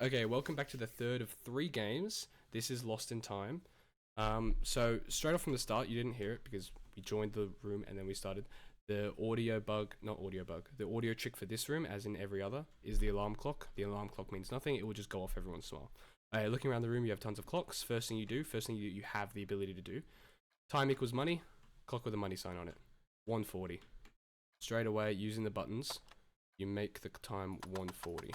Okay, welcome back to the third of 3 games. This is Lost in Time. So straight off from the start, you didn't hear it because we joined the room and then we started. The audio bug, not audio bug, the audio trick for this room, as in every other, is the alarm clock. The alarm clock means nothing, it will just go off every once in a while. Looking around the room, you have tons of clocks. First thing you have the ability to do. Time equals money, clock with a money sign on it. 140. Straight away, using the buttons, you make the time 140.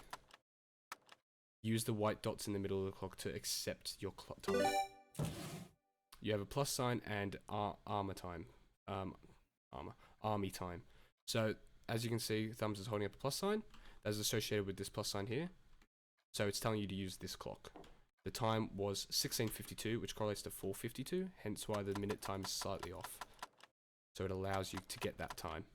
Use the white dots in the middle of the clock to accept your clock time. You have a plus sign and armor time. Army time. So, as you can see, Thumbs is holding up a plus sign. That's associated with this plus sign here. So it's telling you to use this clock. The time was 16:52, which correlates to 4:52, hence why the minute time is slightly off. So it allows you to get that time.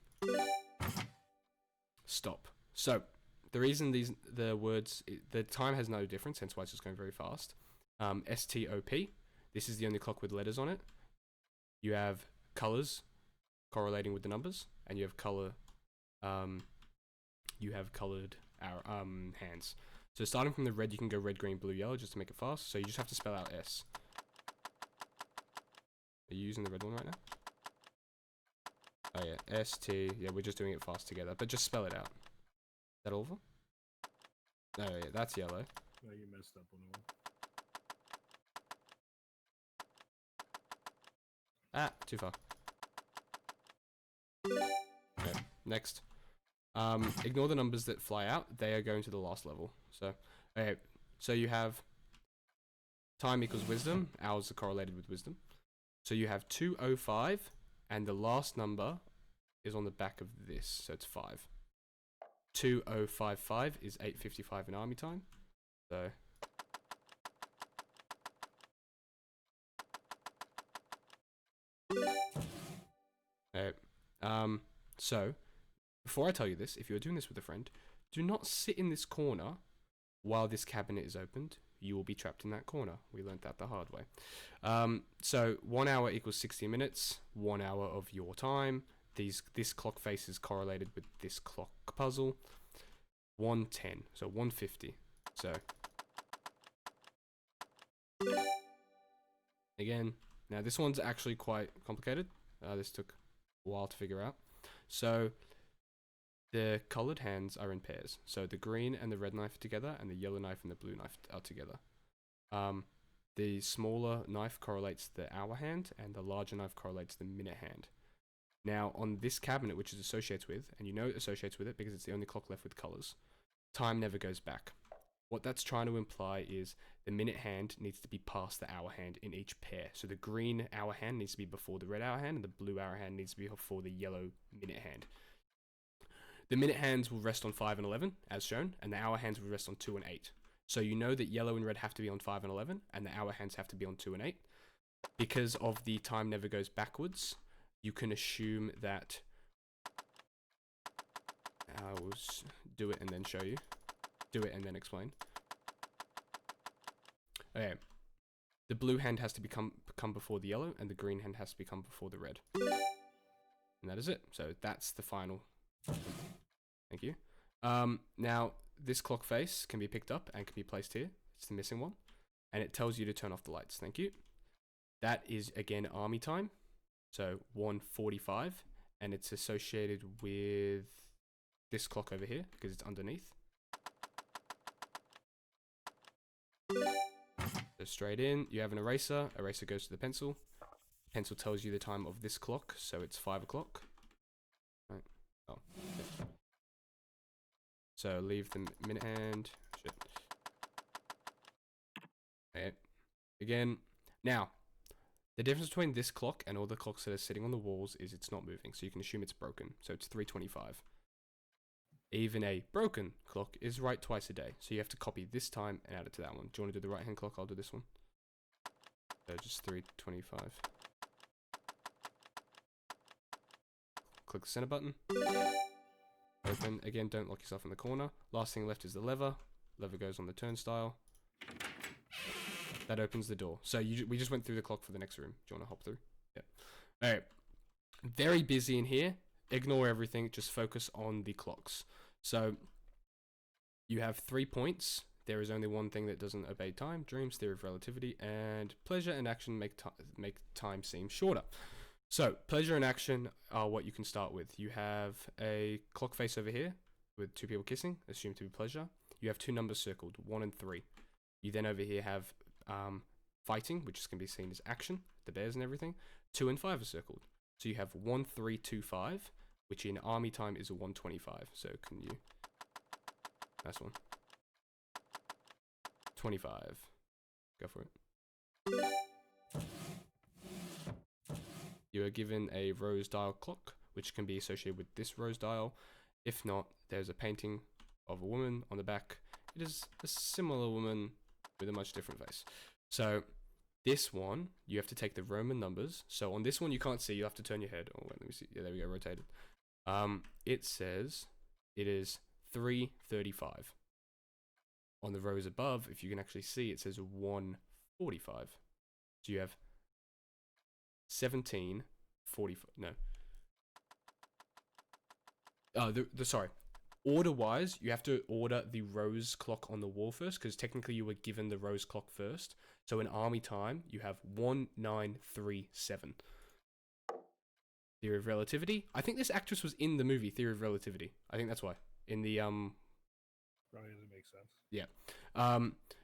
Stop. So, the reason the time has no difference, hence why it's just going very fast. STOP, this is the only clock with letters on it. You have colors correlating with the numbers, and you have colored hands. So starting from the red, you can go red, green, blue, yellow, just to make it fast. So you just have to spell out S. Are you using the red one right now? Oh yeah, ST, yeah, we're just doing it fast together, but just spell it out. Is that all of them? No, yeah, that's yellow. No, you messed up on the one. Ah, too far. Okay, next. Ignore the numbers that fly out. They are going to the last level. So, okay, so you have time equals wisdom. Hours are correlated with wisdom. So you have 205, and the last number is on the back of this, so it's 5. 2055 is 8:55 in army time. So so before I tell you this, if you're doing this with a friend, do not sit in this corner while this cabinet is opened. You will be trapped in that corner. We learned that the hard way. So 1 hour equals 60 minutes. 1 hour of your time. This clock face is correlated with this clock puzzle. 110, so 150. So again, now this one's actually quite complicated. This took a while to figure out. So the colored hands are in pairs. So the green and the red knife are together, and the yellow knife and the blue knife are together. The smaller knife correlates the hour hand, and the larger knife correlates the minute hand. Now, on this cabinet, which it associates with, and you know it associates with it because it's the only clock left with colors, time never goes back. What that's trying to imply is the minute hand needs to be past the hour hand in each pair. So the green hour hand needs to be before the red hour hand, and the blue hour hand needs to be before the yellow minute hand. The minute hands will rest on 5 and 11, as shown, and the hour hands will rest on 2 and 8. So you know that yellow and red have to be on 5 and 11, and the hour hands have to be on 2 and 8. Because of the time never goes backwards, you can assume that I will do it and then show you. Do it and then explain. Okay. The blue hand has to come before the yellow, and the green hand has to become before the red. And that is it. So that's the final. Thank you. Now, this clock face can be picked up and can be placed here. It's the missing one. And it tells you to turn off the lights. Thank you. That is, again, army time. So 1:45, and it's associated with this clock over here because it's underneath. So straight in, you have an eraser. Eraser goes to the pencil. Pencil tells you the time of this clock, so it's 5 o'clock. Right. Oh. Okay. So leave the minute hand. Shit. Okay. Again. Now. The difference between this clock and all the clocks that are sitting on the walls is it's not moving, so you can assume it's broken. So it's 3:25. Even a broken clock is right twice a day, so you have to copy this time and add it to that one. Do you want to do the right hand clock? I'll do this one. So just 3:25. Click the center button. Open. Again, don't lock yourself in the corner. Last thing left is the lever. Lever goes on the turnstile. That opens the door. So we just went through the clock for the next room. Do you want to hop through? Yeah. Alright. Very busy in here. Ignore everything. Just focus on the clocks. So you have 3 points there is only one thing that doesn't obey time: dreams, theory of relativity, and pleasure and action make time seem shorter. So pleasure and action are what you can start with. You have a clock face over here with two people kissing, assumed to be pleasure. You have two numbers circled, 1 and 3. You then over here have fighting, which can be seen as action, the bears and everything. 2 and 5 are circled. So you have 1, 3, 2, 5, which in army time is a 125. So can you... Nice one. 25. Go for it. You are given a rose dial clock, which can be associated with this rose dial. If not, there's a painting of a woman on the back. It is a similar woman with a much different face. So this one, you have to take the Roman numbers. So on this one, you can't see. You have to turn your head. Oh, wait, let me see. Yeah, there we go. Rotated. It says it is 335. On the rows above, if you can actually see, it says 145. So you have 1745. No. Sorry. Order-wise, you have to order the rose clock on the wall first, because technically you were given the rose clock first. So in army time, you have 1937. Theory of Relativity. I think this actress was in the movie Theory of Relativity. I think that's why. In the Probably doesn't make sense. Yeah.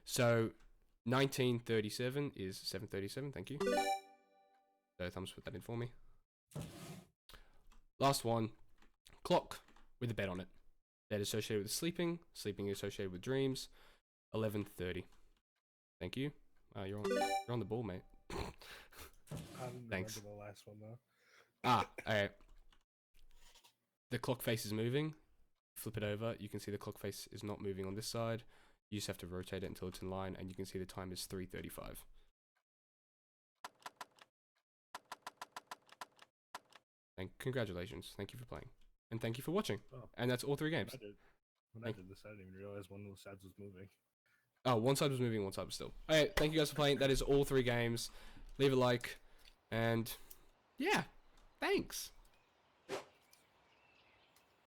So 1937 is 737. Thank you. So thumbs put that in for me. Last one. Clock with a bed on it. Bed associated with sleeping. Sleeping associated with dreams. 11:30. Thank you. You're on the ball, mate. I didn't Thanks. remember the last one though. Alright. The clock face is moving. Flip it over. You can see the clock face is not moving on this side. You just have to rotate it until it's in line, and you can see the time is 3:35. And congratulations. Thank you for playing. And thank you for watching. Oh. And that's all 3 games. When I did this, I didn't even realize one of the sides was moving. Oh, one side was moving, one side was still. Alright, thank you guys for playing. That is all 3 games. Leave a like. And yeah, thanks.